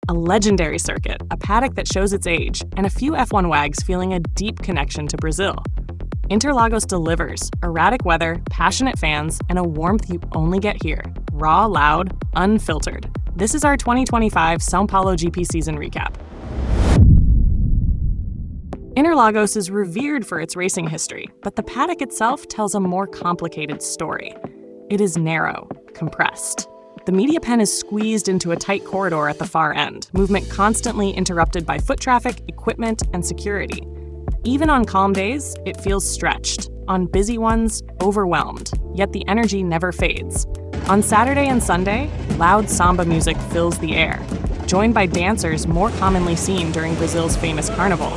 A legendary circuit, a paddock that shows its age, and a few F1 wags feeling a deep connection to Brazil. Interlagos delivers erratic weather, passionate fans, and a warmth you only get here. Raw, loud, unfiltered. This is our 2025 São Paulo GP season recap. Interlagos is revered for its racing history, but the paddock itself tells a more complicated story. It is narrow, compressed. The media pen is squeezed into a tight corridor at the far end, movement constantly interrupted by foot traffic, equipment, and security. Even on calm days, it feels stretched. On busy ones, overwhelmed. Yet the energy never fades. On Saturday and Sunday, loud samba music fills the air, joined by dancers more commonly seen during Brazil's famous carnival.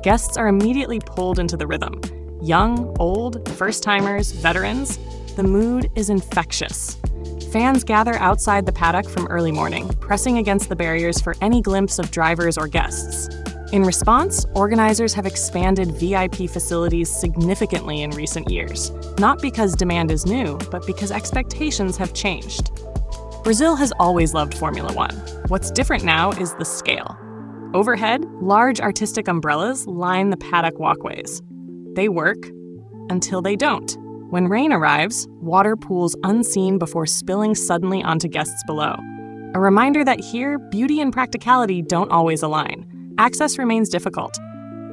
Guests are immediately pulled into the rhythm. Young, old, first-timers, veterans. The mood is infectious. Fans gather outside the paddock from early morning, pressing against the barriers for any glimpse of drivers or guests. In response, organizers have expanded VIP facilities significantly in recent years, not because demand is new, but because expectations have changed. Brazil has always loved Formula One. What's different now is the scale. Overhead, large artistic umbrellas line the paddock walkways. They work until they don't. When rain arrives, water pools unseen before spilling suddenly onto guests below. A reminder that here, beauty and practicality don't always align. Access remains difficult.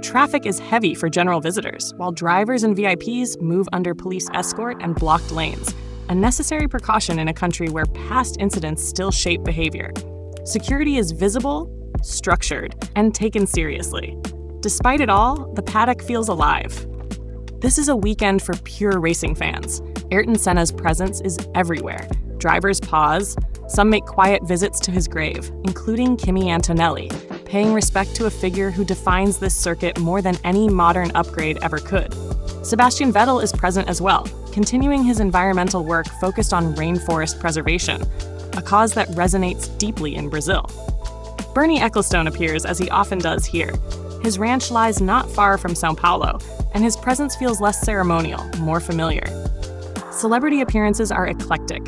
Traffic is heavy for general visitors, while drivers and VIPs move under police escort and blocked lanes, a necessary precaution in a country where past incidents still shape behavior. Security is visible, structured, and taken seriously. Despite it all, the paddock feels alive. This is a weekend for pure racing fans. Ayrton Senna's presence is everywhere. Drivers pause. Some make quiet visits to his grave, including Kimi Antonelli, paying respect to a figure who defines this circuit more than any modern upgrade ever could. Sebastian Vettel is present as well, continuing his environmental work focused on rainforest preservation, a cause that resonates deeply in Brazil. Bernie Ecclestone appears as he often does here. His ranch lies not far from São Paulo, and his presence feels less ceremonial, more familiar. Celebrity appearances are eclectic.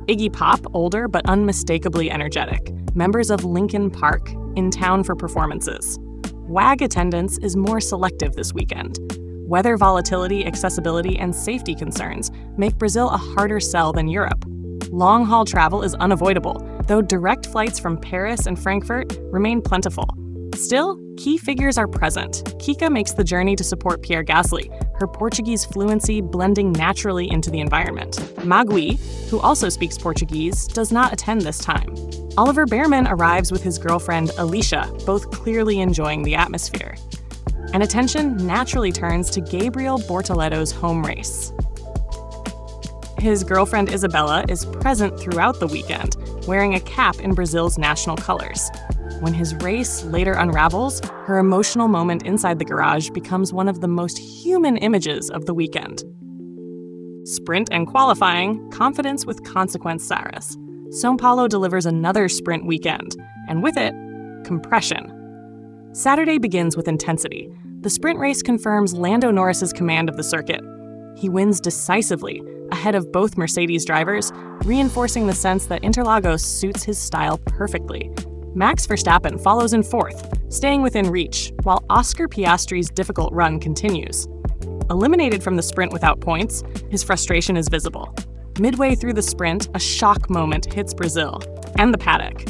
Iggy Pop, older but unmistakably energetic. Members of Linkin Park, in town for performances. WAG attendance is more selective this weekend. Weather volatility, accessibility, and safety concerns make Brazil a harder sell than Europe. Long-haul travel is unavoidable, though direct flights from Paris and Frankfurt remain plentiful. Still, key figures are present. Kika makes the journey to support Pierre Gasly, her Portuguese fluency blending naturally into the environment. Magui, who also speaks Portuguese, does not attend this time. Oliver Bearman arrives with his girlfriend Alicia, both clearly enjoying the atmosphere. And attention naturally turns to Gabriel Bortoleto's home race. His girlfriend Isabella is present throughout the weekend, wearing a cap in Brazil's national colors. When his race later unravels, her emotional moment inside the garage becomes one of the most human images of the weekend. Sprint and qualifying, confidence with consequence Saras. São Paulo delivers another sprint weekend, and with it, compression. Saturday begins with intensity. The sprint race confirms Lando Norris's command of the circuit. He wins decisively, ahead of both Mercedes drivers, reinforcing the sense that Interlagos suits his style perfectly. Max Verstappen follows in fourth, staying within reach, while Oscar Piastri's difficult run continues. Eliminated from the sprint without points, his frustration is visible. Midway through the sprint, a shock moment hits Brazil, and the paddock.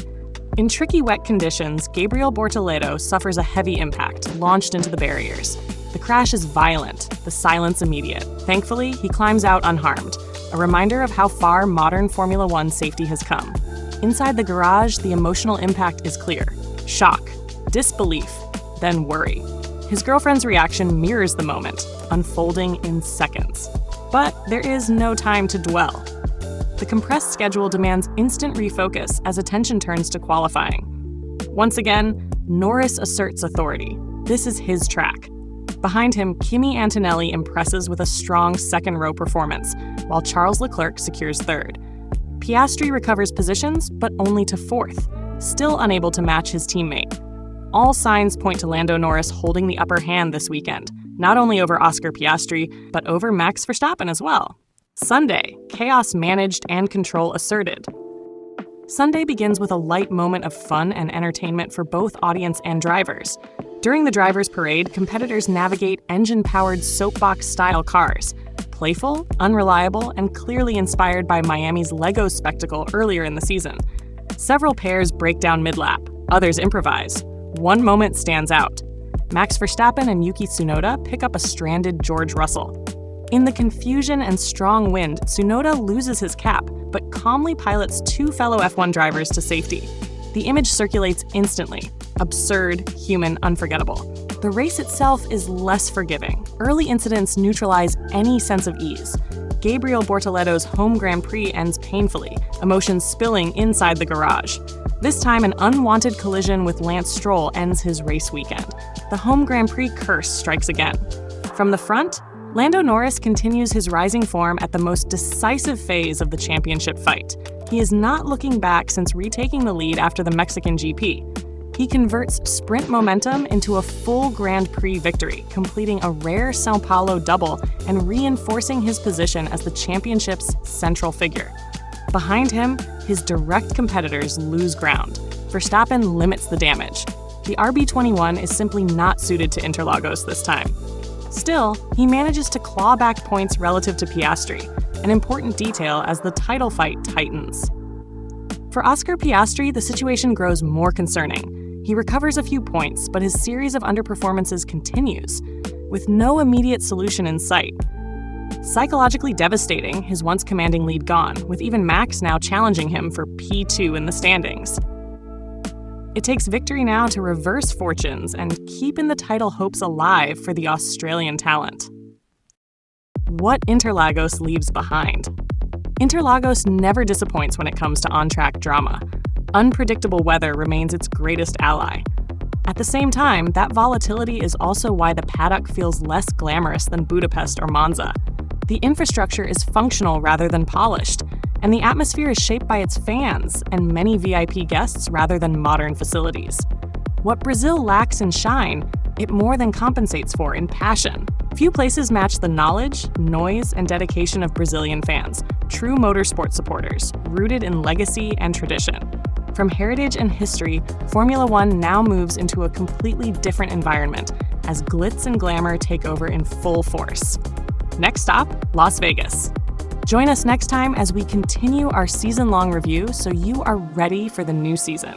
In tricky wet conditions, Gabriel Bortoleto suffers a heavy impact, launched into the barriers. The crash is violent, the silence immediate. Thankfully, he climbs out unharmed, a reminder of how far modern Formula One safety has come. Inside the garage, the emotional impact is clear. Shock, disbelief, then worry. His girlfriend's reaction mirrors the moment, unfolding in seconds. But there is no time to dwell. The compressed schedule demands instant refocus as attention turns to qualifying. Once again, Norris asserts authority. This is his track. Behind him, Kimi Antonelli impresses with a strong second-row performance, while Charles Leclerc secures third. Piastri recovers positions, but only to fourth, still unable to match his teammate. All signs point to Lando Norris holding the upper hand this weekend, not only over Oscar Piastri, but over Max Verstappen as well. Sunday, chaos managed and control asserted. Sunday begins with a light moment of fun and entertainment for both audience and drivers. During the drivers' parade, competitors navigate engine-powered soapbox-style cars. Playful, unreliable, and clearly inspired by Miami's Lego spectacle earlier in the season. Several pairs break down mid-lap, others improvise. One moment stands out. Max Verstappen and Yuki Tsunoda pick up a stranded George Russell. In the confusion and strong wind, Tsunoda loses his cap, but calmly pilots two fellow F1 drivers to safety. The image circulates instantly. Absurd, human, unforgettable. The race itself is less forgiving. Early incidents neutralize any sense of ease. Gabriel Bortoleto's home Grand Prix ends painfully, emotions spilling inside the garage. This time, an unwanted collision with Lance Stroll ends his race weekend. The home Grand Prix curse strikes again. From the front, Lando Norris continues his rising form at the most decisive phase of the championship fight. He is not looking back since retaking the lead after the Mexican GP. He converts sprint momentum into a full Grand Prix victory, completing a rare São Paulo double and reinforcing his position as the championship's central figure. Behind him, his direct competitors lose ground. Verstappen limits the damage. The RB21 is simply not suited to Interlagos this time. Still, he manages to claw back points relative to Piastri, an important detail as the title fight tightens. For Oscar Piastri, the situation grows more concerning. He recovers a few points, but his series of underperformances continues, with no immediate solution in sight. Psychologically devastating, his once commanding lead gone, with even Max now challenging him for P2 in the standings. It takes victory now to reverse fortunes and keep in the title hopes alive for the Australian talent. What Interlagos leaves behind. Interlagos never disappoints when it comes to on-track drama. Unpredictable weather remains its greatest ally. At the same time, that volatility is also why the paddock feels less glamorous than Budapest or Monza. The infrastructure is functional rather than polished, and the atmosphere is shaped by its fans and many VIP guests rather than modern facilities. What Brazil lacks in shine, it more than compensates for in passion. Few places match the knowledge, noise, and dedication of Brazilian fans, true motorsport supporters, rooted in legacy and tradition. From heritage and history, Formula One now moves into a completely different environment as glitz and glamour take over in full force. Next stop, Las Vegas. Join us next time as we continue our season-long review so you are ready for the new season.